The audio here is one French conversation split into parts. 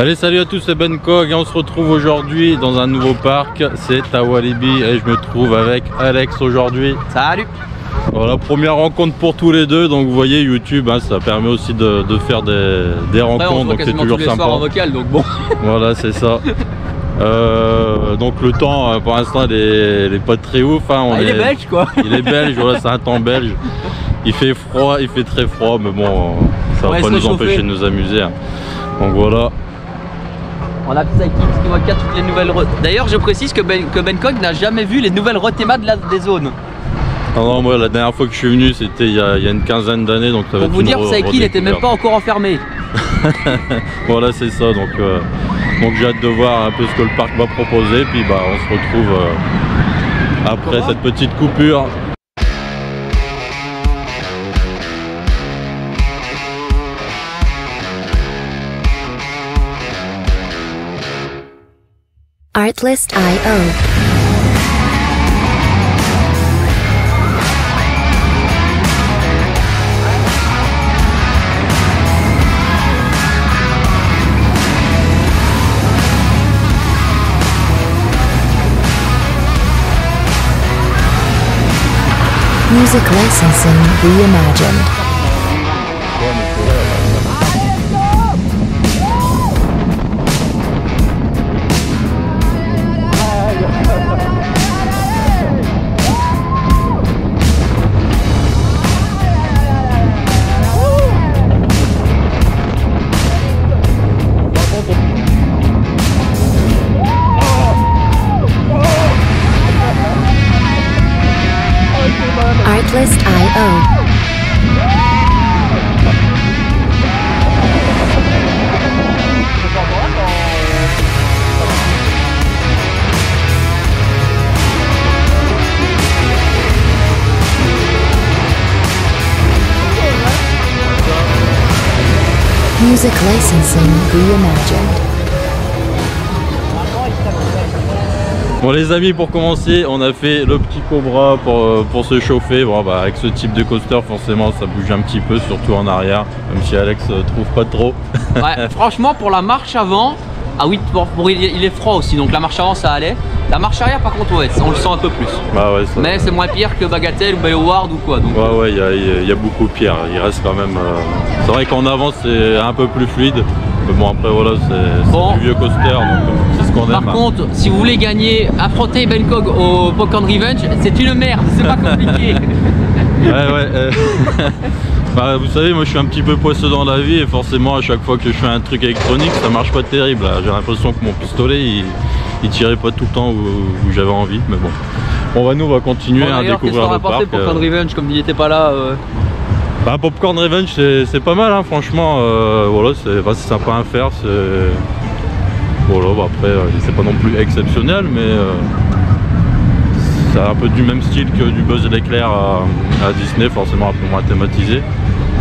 Allez, salut à tous, c'est Ben Cog et on se retrouve aujourd'hui dans un nouveau parc, c'est à Walibi et je me trouve avec Alex aujourd'hui. Salut. Voilà, première rencontre pour tous les deux, donc vous voyez YouTube, hein, ça permet aussi de faire des rencontres, donc c'est toujours sympa. En vocal, donc bon. Voilà, c'est ça. Donc le temps pour l'instant il est pas très ouf, hein. Il est belge quoi. Il est belge, voilà, c'est un temps belge. Il fait froid, il fait très froid, mais bon, ça va pas nous empêcher de nous amuser, hein. Donc voilà. On a Psyche qui va toutes les nouvelles. D'ailleurs, je précise que Ben Cog n'a jamais vu les nouvelles rethémas des zones. Ah non, moi la dernière fois que je suis venu c'était il y a une quinzaine d'années, donc ça va être. Pour vous dire, Psyche n'était même pas encore enfermé. Voilà, c'est ça, donc j'ai hâte de voir un peu ce que le parc va proposer, puis bah on se retrouve après cette petite coupure. Artlist.io. Music licensing reimagined. Artlist.io. Music licensing reimagined. Bon les amis, pour commencer on a fait le petit Cobra pour se chauffer. Bon bah avec ce type de coaster forcément ça bouge un petit peu, surtout en arrière, même si Alex trouve pas trop. Ouais, franchement pour la marche avant, ah oui, il est froid aussi, donc la marche avant ça allait. La marche arrière par contre ouais, on le sent un peu plus. Bah ouais, mais c'est moins pire que Bagatelle ou Bayoward ou quoi. Donc, ouais, il y a beaucoup pire, il reste quand même... C'est vrai qu'en avant c'est un peu plus fluide. Mais bon après voilà, c'est bon, du vieux coaster, donc c'est ce qu'on aime. Par contre, si vous voulez gagner, affronter Ben Cog au Popcorn Revenge, c'est une merde, c'est pas compliqué. Ouais. Bah, vous savez, moi je suis un petit peu poisseux dans la vie et forcément à chaque fois que je fais un truc électronique ça marche pas terrible. J'ai l'impression que mon pistolet il tirait pas tout le temps où j'avais envie, mais bon. On va continuer à découvrir le parc. Popcorn Revenge comme il n'était pas là. Bah, Popcorn Revenge c'est pas mal, hein, franchement. Voilà, c'est sympa à faire. Voilà, bah, après c'est pas non plus exceptionnel, mais c'est un peu du même style que du Buzz l'éclair à Disney, forcément un peu moins thématisé.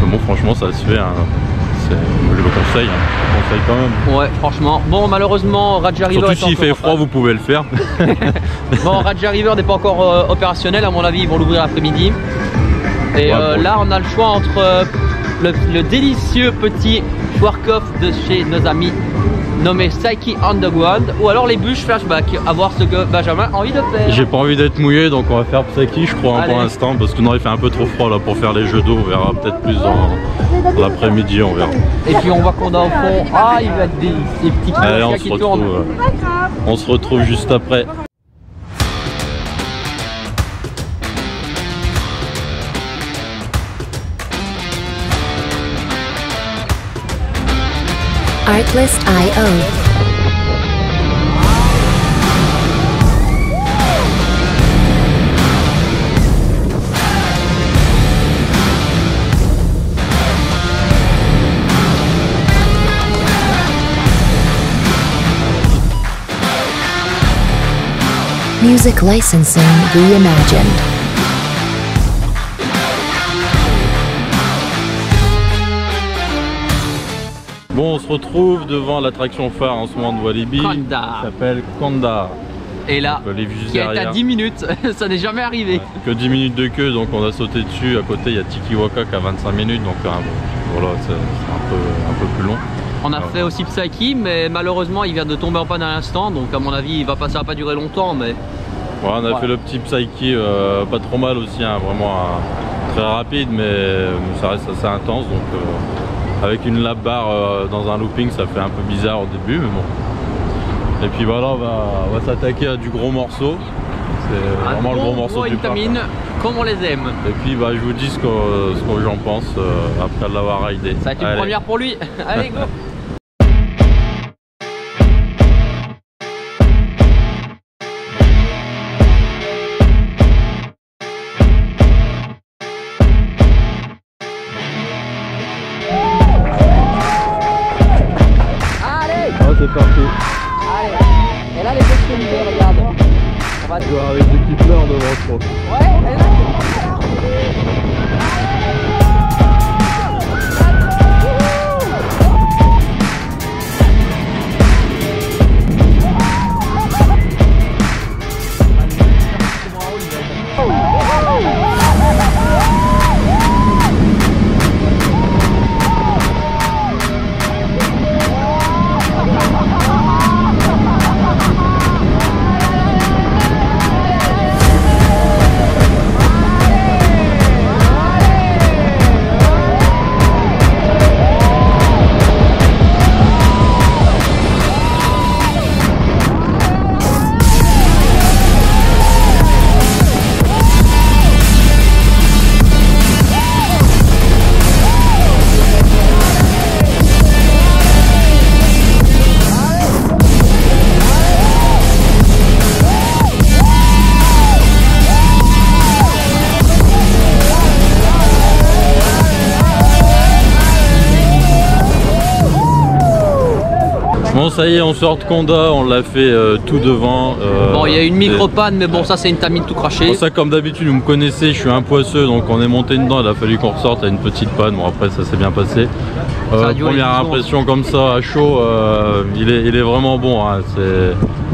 Mais bon, franchement ça se fait, hein. Je le conseille, hein. Je le conseille quand même. Ouais, franchement. Bon, malheureusement Raja River. Surtout s'il fait froid, vous pouvez le faire. Bon, Raja River n'est pas encore opérationnel, à mon avis ils vont l'ouvrir l'après-midi. Et ouais, bon, là on a le choix entre le délicieux petit Schwarzkopf de chez nos amis nommé Psyche Underground ou alors les bûches flashback, à voir ce que Benjamin a envie de faire. J'ai pas envie d'être mouillé, donc on va faire Psyche je crois, hein, pour l'instant, parce que non, il fait un peu trop froid là pour faire les jeux d'eau. On verra peut-être plus dans l'après-midi, on verra. Et puis on voit qu'on a au fond, il va être des petits qui tournent. On se retrouve juste après. Artlist.io. Music licensing reimagined. Bon, on se retrouve devant l'attraction phare en ce moment de Walibi. Kanda. Ça s'appelle Kanda. Et là, qui est à 10 minutes, ça n'est jamais arrivé. Ouais, que 10 minutes de queue, donc on a sauté dessus. À côté, il y a Tiki Waka qui a 25 minutes, donc voilà, c'est un peu plus long. On a fait aussi Psyche, mais malheureusement il vient de tomber en panne à l'instant, donc à mon avis ça va pas durer longtemps. Mais ouais, on a fait le petit Psyche, pas trop mal aussi, hein, vraiment très rapide, mais ça reste assez intense. Donc avec une lap bar dans un looping, ça fait un peu bizarre au début, mais bon. Et puis voilà, on va s'attaquer à du gros morceau. C'est vraiment le gros morceau du parc. Comme on les aime. Et puis bah, je vous dis ce que j'en pense après l'avoir raidé. Ça va être une première pour lui. Allez, go. C'est parti. Allez. Et là les petits regarde. On va jouer avec des petites fleurs devant trop. Ouais, elle est là. Bon ça y est, on sort de Condat, on l'a fait tout devant. Bon il y a une micro-panne mais bon ça c'est une tamine tout craché. Bon, ça comme d'habitude vous me connaissez, je suis un poisseux donc on est monté dedans, il a fallu qu'on ressorte à une petite panne, bon après ça s'est bien passé. Première impression comme ça à chaud, il est vraiment bon. Hein,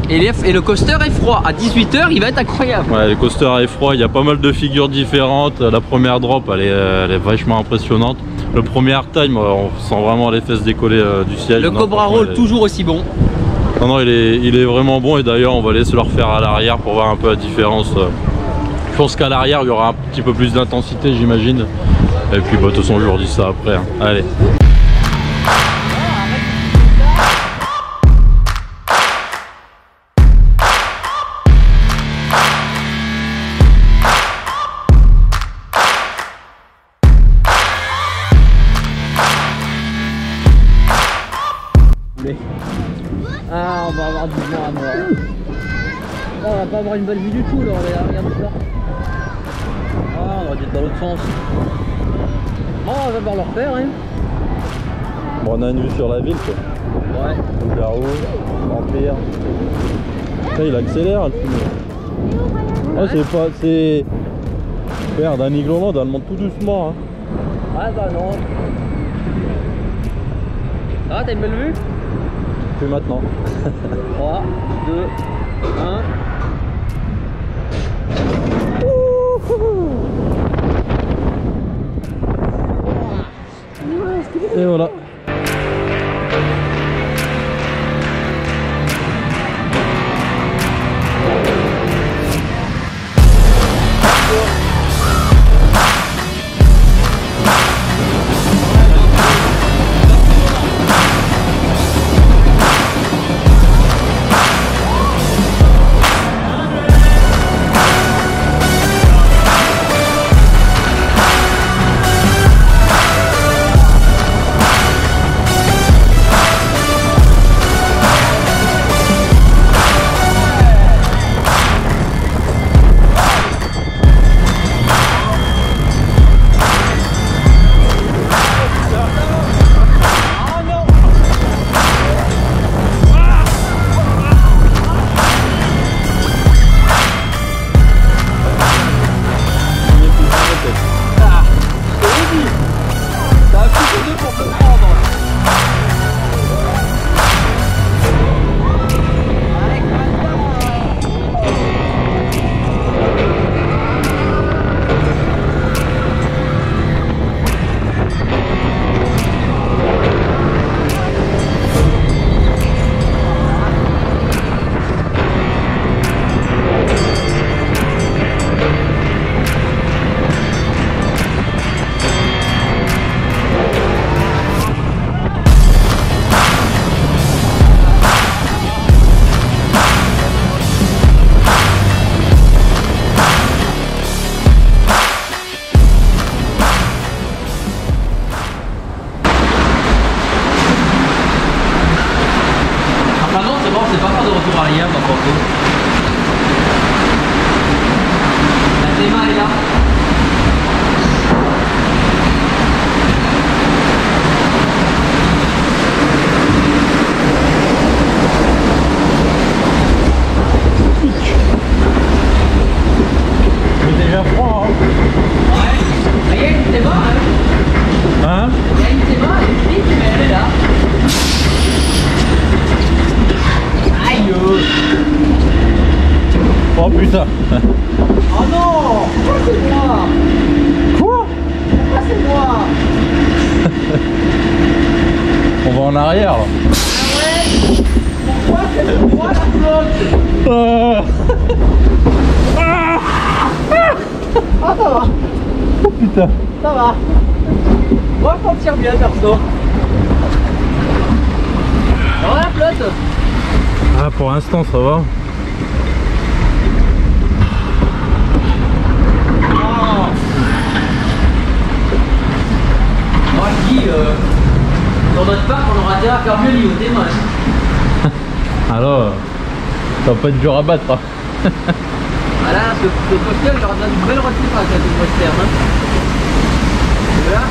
et le coaster est froid, à 18 h il va être incroyable. Ouais, le coaster est froid, il y a pas mal de figures différentes, la première drop elle est vachement impressionnante. Le premier hard time, on sent vraiment les fesses décoller du siège. Le Cobra Roll toujours aussi bon. Non, non, il est vraiment bon et d'ailleurs on va laisser le refaire à l'arrière pour voir un peu la différence. Je pense qu'à l'arrière il y aura un petit peu plus d'intensité j'imagine. Et puis bah, de toute façon je vous redis ça après. Hein. Allez. Ah, on va avoir du vent à mort. Là, on va pas avoir une belle vue du tout, là, regarde ça. Ah, on aurait dû être dans l'autre sens. Bon, on va devoir le refaire, hein. Bon, on a une vue sur la ville, quoi. Ouais. Loup-garou, vampire. Là, il accélère, le film. Ouais, c'est pas... c'est... Merde, un Igloland, elle monte tout doucement, hein. Ouais, bah non. Ah, t'as une belle vue? Puis maintenant. 3, 2, 1. Et voilà. retour arrière, dans Porto. La Théma est là. C'est déjà froid, hein. Ouais. Il y a une Théma, hein. Hein? Il y a une Théma, elle est petite, mais elle est là. Aïe! Oh putain. Oh non! Pourquoi c'est moi? Quoi? Pourquoi c'est moi? On va en arrière là. Ah ouais? Pourquoi c'est moi la flotte? Ah ça va! Oh putain. Ça va! Moi je m'en tire bien perso. Ça va la flotte? Ah, pour l'instant ça va. Moi je dis, dans notre parc on aura intérêt à faire mieux niveau des mains. Alors, ça va pas être dur à battre. Hein. Voilà, ce coaster il aura besoin d'une belle retirage avec le coaster. Hein. Et là?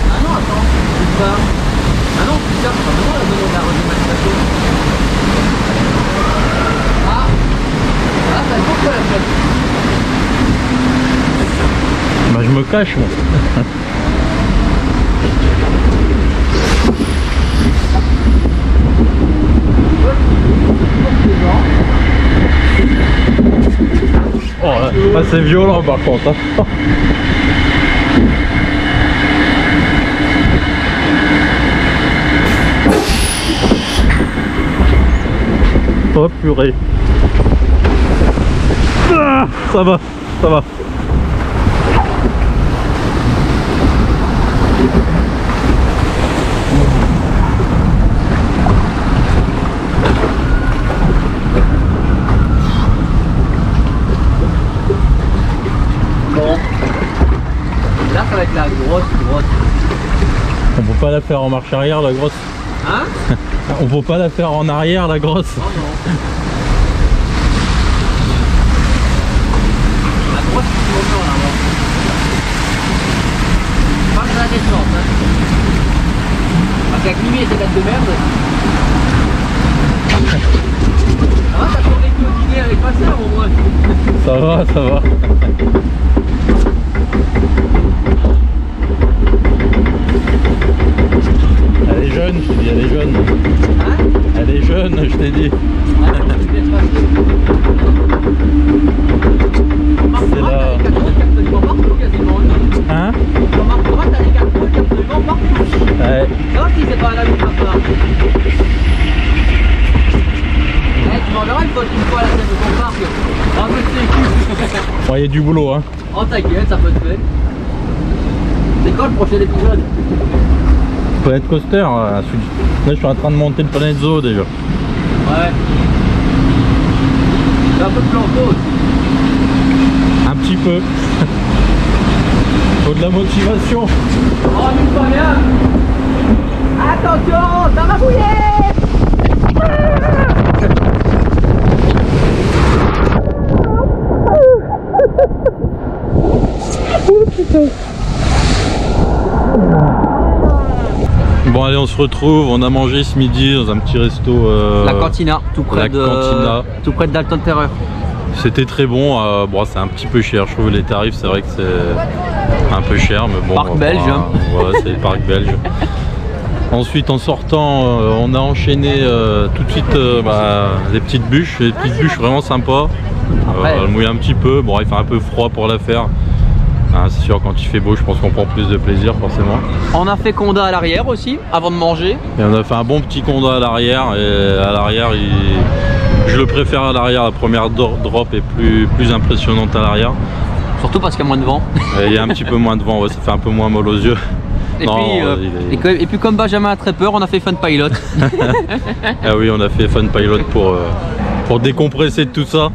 Ah non, attends, c'est pas. Ah non, c'est ça, c'est pas vraiment la zone de la redimension. Ah, ça va être la flotte. Bah je me cache moi. Oh là, c'est violent par contre. Hein. Oh purée. Ah, ça va, ça va. Là ça va être la grosse. On peut pas la faire en marche arrière la grosse. Hein? On peut pas la faire en arrière la grosse. Oh non. La grosse c'est tout le temps là. Pas de la descente. Hein. Parce qu'avec Mimi et ses dates de merde. Ah t'as survécu au dîner avec ma soeur au moins. Ça va, ça va. Elle est jeune, je t'ai dit, elle est jeune. Hein? Elle est jeune, je t'ai dit. Ah non, tu viens de passer. C'est là. T'as des cartes absolument partout quasiment. Hein? Dans Marc-Morat, t'as des cartes absolument partout. Ouais. Non, si c'est pas un ami de ma part. Eh, tu m'enverras une fois à la scène de ton parc. Un peu de sécu. Bon, il y a du boulot, hein. Oh, t'inquiète, ça peut te faire. C'est quand le prochain épisode? Planet Coaster, là je suis en train de monter le Planet Zoo déjà. Ouais. C'est un peu de planto aussi. Un petit peu. Faut de la motivation. Oh, mine pas bien. Attention, ça va bouiller. Bon allez, on se retrouve, on a mangé ce midi dans un petit resto. La Cantina, tout près d'Alton Terreur. C'était très bon, bon c'est un petit peu cher, je trouve les tarifs, c'est vrai que c'est un peu cher, mais bon. Parc belge. Voilà, c'est le parc belge. Ensuite en sortant, on a enchaîné tout de suite les petites bûches vraiment sympas. Elle mouille un petit peu, bon il fait un peu froid pour la faire. Hein, c'est sûr, quand il fait beau, je pense qu'on prend plus de plaisir forcément. On a fait conda à l'arrière aussi, avant de manger. Et on a fait un bon petit conda à l'arrière, et à l'arrière, je le préfère à l'arrière, la première drop est plus impressionnante à l'arrière. Surtout parce qu'il y a moins de vent. Et il y a un petit peu moins de vent, ouais, ça fait un peu moins mal aux yeux. Et puis comme Benjamin a très peur, on a fait Fun Pilot. Ah oui, on a fait Fun Pilot pour décompresser de tout ça.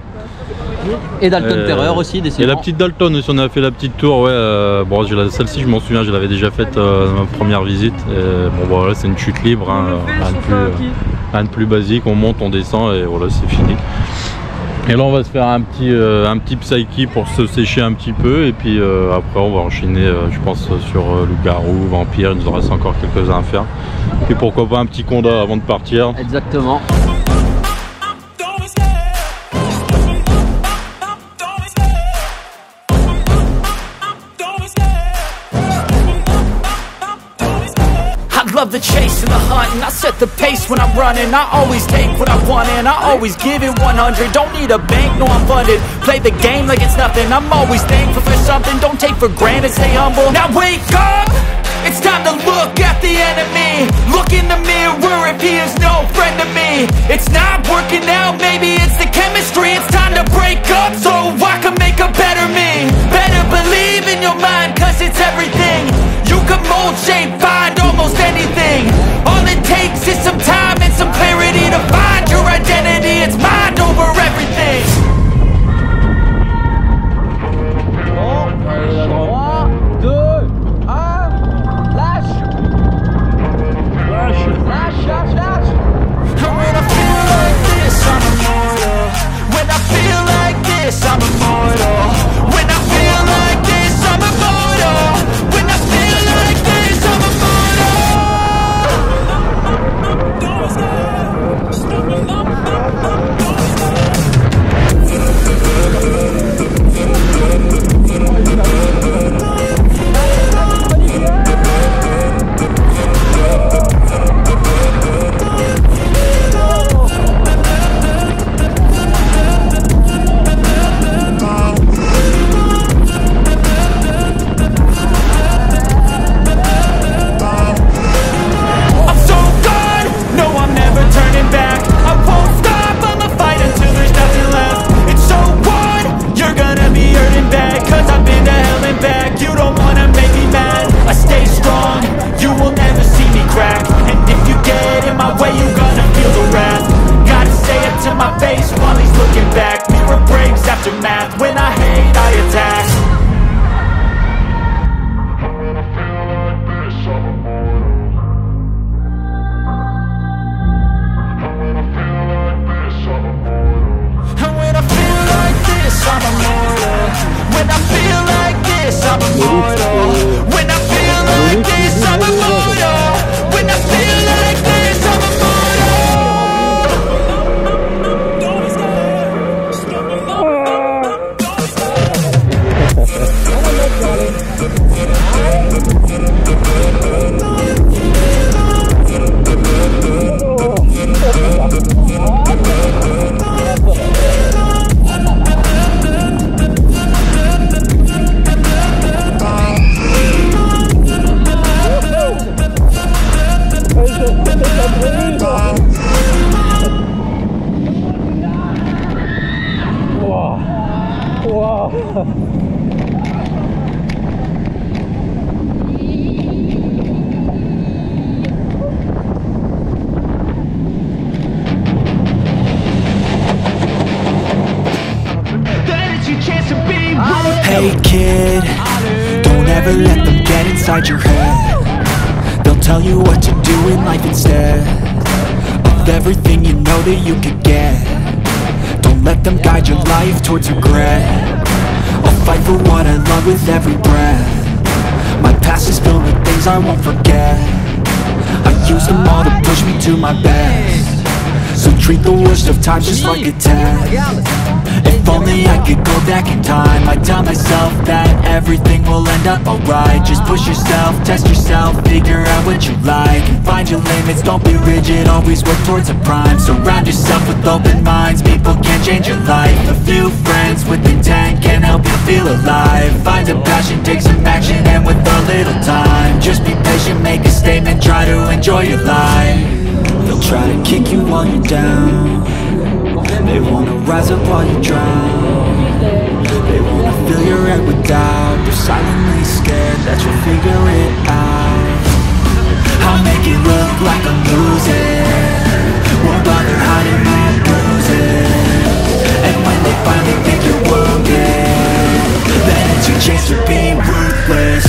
Et Dalton Terreur aussi, décidément. Et la petite Dalton aussi, on a fait la petite tour, ouais. Bon, celle-ci, je m'en souviens, je l'avais déjà faite dans ma première visite. Et, bon, voilà, c'est une chute libre, hein, rien de plus. Rien de plus basique, on monte, on descend et voilà, c'est fini. Et là on va se faire un petit psyche pour se sécher un petit peu et puis après on va enchaîner je pense sur loup-garou, vampire, il nous en reste encore quelques-uns à faire. Puis pourquoi pas un petit conda avant de partir. Exactement. Love the chase and the hunt, and I set the pace when I'm running. I always take what I want and I always give it 100. Don't need a bank, no I'm funded. Play the game like it's nothing. I'm always thankful for something. Don't take for granted, stay humble. Now wake up, it's time to look at the enemy. Look in the mirror if he is no friend to me. It's not working out, maybe it's the chemistry. It's time to break up so I can make a better me. Better believe in your mind, cause it's everything. You can mold, shape, find almost anything. All it takes is some time and some clarity to find your identity. It's mind over everything. 3, 2, 1, lâche. Lâche. And when I feel like this, I'm immortal. When I feel like this, I'm immortal. When I feel like this, I'm immortal. When I feel like this, I'm immortal. Hey kid, don't ever let them get inside your head. They'll tell you what to do in life instead of everything you know that you could get. Don't let them guide your life towards regret. I'll fight for what I love with every breath. My past is filled with things I won't forget. I use them all to push me to my best. So treat the worst of times just like a test. If only I could go back in time, I'd tell myself that everything will end up alright. Just push yourself, test yourself, figure out what you like, and find your limits, don't be rigid, always work towards a prime. Surround yourself with open minds, people can change your life. A few friends with intent can help you feel alive. Find a passion, take some action, and with a little time, just be patient, make a statement, try to enjoy your life. They'll try to kick you while you're down. They wanna rise up while you drown. They wanna fill your head with doubt. They're silently scared that you'll figure it out. I'll make it look like I'm losing, won't bother hiding my bruises. And when they finally think you're wounded, then it's your chance to be ruthless.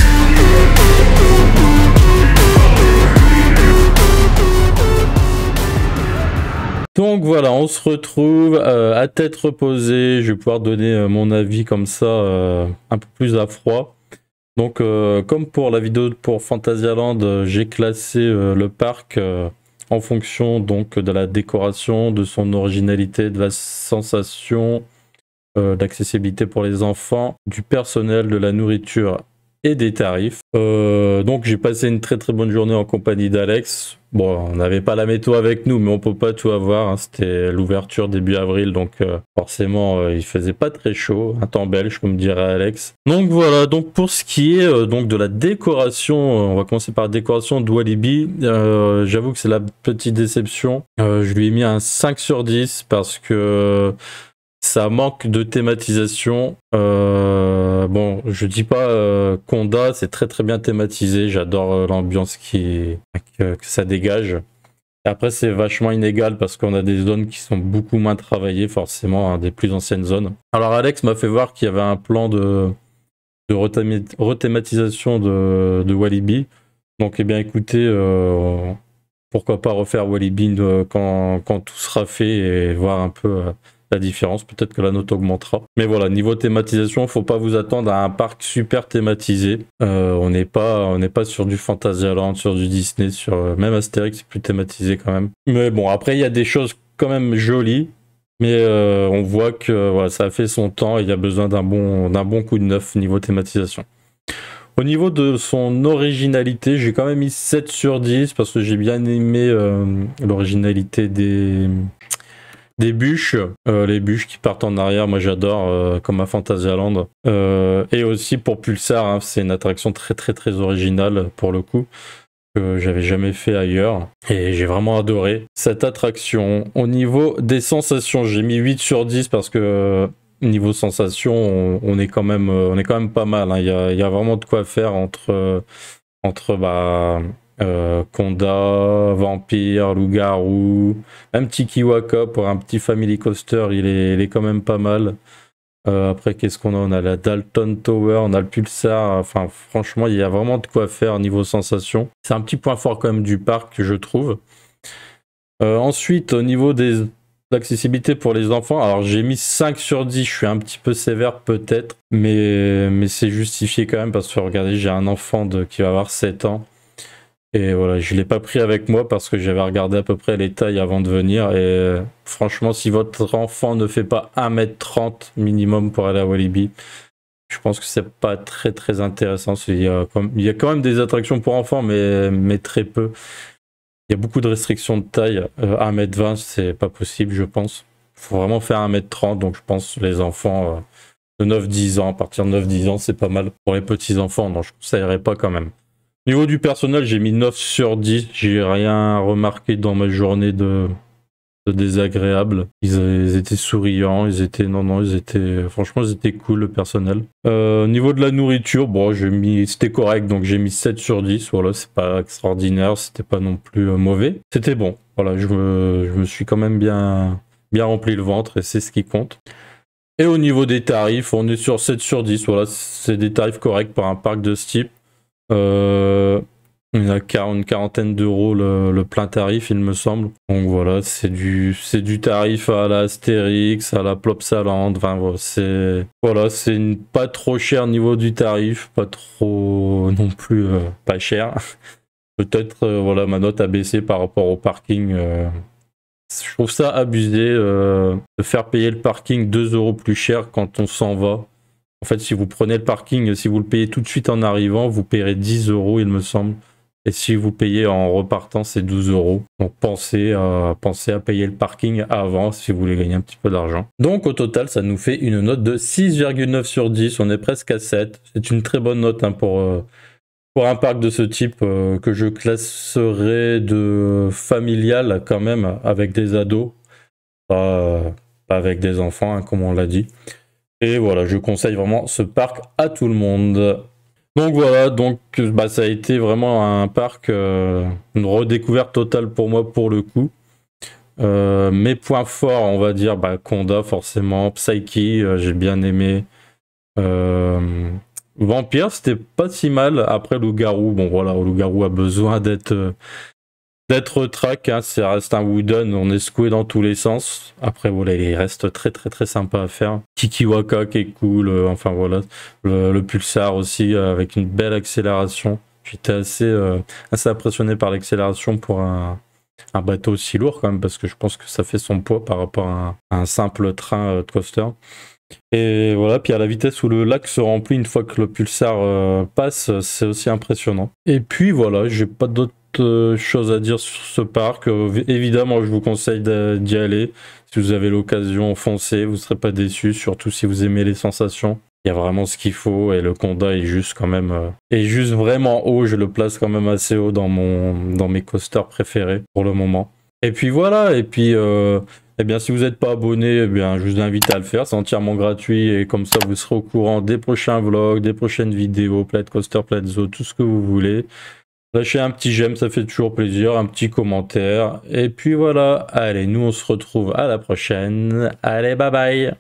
Donc voilà, on se retrouve à tête reposée. Je vais pouvoir donner mon avis comme ça, un peu plus à froid. Donc comme pour la vidéo pour Fantasyland, j'ai classé le parc en fonction donc de la décoration, de son originalité, de la sensation, d'accessibilité pour les enfants, du personnel, de la nourriture et des tarifs. Donc j'ai passé une très très bonne journée en compagnie d'Alex. Bon, on n'avait pas la météo avec nous, mais on peut pas tout avoir, hein. C'était l'ouverture début avril, donc forcément il faisait pas très chaud, un temps belge comme dirait Alex. Donc voilà, donc pour ce qui est donc de la décoration, on va commencer par la décoration de Walibi. J'avoue que c'est la petite déception. Je lui ai mis un 5 sur 10 parce que ça manque de thématisation. Bon, je dis pas Conda, c'est très très bien thématisé. J'adore l'ambiance que ça dégage. Et après, c'est vachement inégal parce qu'on a des zones qui sont beaucoup moins travaillées, forcément, hein, des plus anciennes zones. Alors, Alex m'a fait voir qu'il y avait un plan de rethématisation de Walibi. Donc, eh bien, écoutez, pourquoi pas refaire Walibi quand tout sera fait et voir un peu la différence. Peut-être que la note augmentera. Mais voilà, niveau thématisation, faut pas vous attendre à un parc super thématisé. On n'est pas sur du Fantasyland, sur du Disney, sur même Astérix, c'est plus thématisé quand même. Mais bon, après il y a des choses quand même jolies. Mais on voit que voilà, ça a fait son temps et il y a besoin d'un bon coup de neuf niveau thématisation. Au niveau de son originalité, j'ai quand même mis 7 sur 10 parce que j'ai bien aimé l'originalité des bûches, les bûches qui partent en arrière, moi j'adore, comme à Fantasyland. Et aussi pour Pulsar, hein, c'est une attraction très très très originale pour le coup, que j'avais jamais fait ailleurs. Et j'ai vraiment adoré cette attraction. Au niveau des sensations, j'ai mis 8 sur 10 parce que niveau sensation, on est quand même pas mal, hein. Il y a vraiment de quoi faire entre Conda, Vampire, Loup-Garou, un petit Kiwaka pour un petit Family Coaster, il est quand même pas mal. Après, qu'est-ce qu'on a? On a la Dalton Tower, on a le Pulsar. Enfin, franchement, il y a vraiment de quoi faire niveau sensation. C'est un petit point fort quand même du parc, je trouve. Ensuite, au niveau de l'accessibilité pour les enfants, alors j'ai mis 5 sur 10, je suis un petit peu sévère peut-être, mais c'est justifié quand même parce que regardez, j'ai un enfant qui va avoir 7 ans. Et voilà, je ne l'ai pas pris avec moi parce que j'avais regardé à peu près les tailles avant de venir. Et franchement, si votre enfant ne fait pas 1m30 minimum pour aller à Walibi, je pense que c'est pas très très intéressant. Il y a quand même des attractions pour enfants, mais très peu. Il y a beaucoup de restrictions de taille. 1m20, c'est pas possible, je pense. Il faut vraiment faire 1m30. Donc je pense que les enfants de 9-10 ans, à partir de 9-10 ans, c'est pas mal. Pour les petits enfants, non, je ne conseillerais pas quand même. Niveau du personnel, j'ai mis 9 sur 10. J'ai rien remarqué dans ma journée de désagréable. Ils étaient souriants, franchement, ils étaient cool, le personnel. Niveau de la nourriture, bon, c'était correct, donc j'ai mis 7 sur 10. Voilà, c'est pas extraordinaire, c'était pas non plus mauvais. C'était bon. Voilà, je me suis quand même bien rempli le ventre et c'est ce qui compte. Et au niveau des tarifs, on est sur 7 sur 10. Voilà, c'est des tarifs corrects pour un parc de ce type. Il a une quarantaine d'euros le plein tarif, il me semble. Donc voilà, c'est du tarif à la Astérix, à la Plopsaland. Enfin voilà, c'est pas trop cher niveau du tarif, pas trop non plus pas cher. Peut-être voilà, ma note a baissé par rapport au parking. Je trouve ça abusé de faire payer le parking 2 euros plus cher quand on s'en va. En fait, si vous prenez le parking, si vous le payez tout de suite en arrivant, vous payerez 10 euros, il me semble. Et si vous payez en repartant, c'est 12 euros. Donc pensez à payer le parking avant si vous voulez gagner un petit peu d'argent. Donc au total, ça nous fait une note de 6,9 sur 10. On est presque à 7. C'est une très bonne note, hein, pour un parc de ce type, que je classerais de familial quand même, avec des ados. Pas avec des enfants, hein, comme on l'a dit. Et voilà, je conseille vraiment ce parc à tout le monde. Donc voilà, ça a été vraiment un parc, une redécouverte totale pour moi pour le coup. Mes points forts, on va dire, Conda forcément, Psyche, j'ai bien aimé. Vampire, c'était pas si mal. Après Loup-Garou, bon voilà, Loup-Garou a besoin d'être d'être track, hein, ça reste un wooden, on est secoué dans tous les sens. Après voilà, il reste très sympa à faire. Kikiwaka qui est cool, enfin voilà, le pulsar aussi avec une belle accélération. J'étais assez impressionné par l'accélération pour un bateau aussi lourd quand même, parce que je pense que ça fait son poids par rapport à un simple train de coaster. Et voilà, puis à la vitesse où le lac se remplit une fois que le pulsar passe, c'est aussi impressionnant. Et puis voilà, j'ai pas d'autres choses à dire sur ce parc. Évidemment, je vous conseille d'y aller. Si vous avez l'occasion, foncez, vous ne serez pas déçus, surtout si vous aimez les sensations. Il y a vraiment ce qu'il faut et le Conda est juste quand même est juste vraiment haut. Je le place quand même assez haut dans mes coasters préférés pour le moment. Et puis voilà, et puis eh bien si vous n'êtes pas abonné, eh bien je vous invite à le faire, c'est entièrement gratuit et comme ça vous serez au courant des prochains vlogs, des prochaines vidéos, Plaid Coaster, Plaid Zoo, tout ce que vous voulez. Lâchez un petit j'aime, ça fait toujours plaisir, un petit commentaire. Et puis voilà, allez, nous on se retrouve à la prochaine. Allez, bye bye.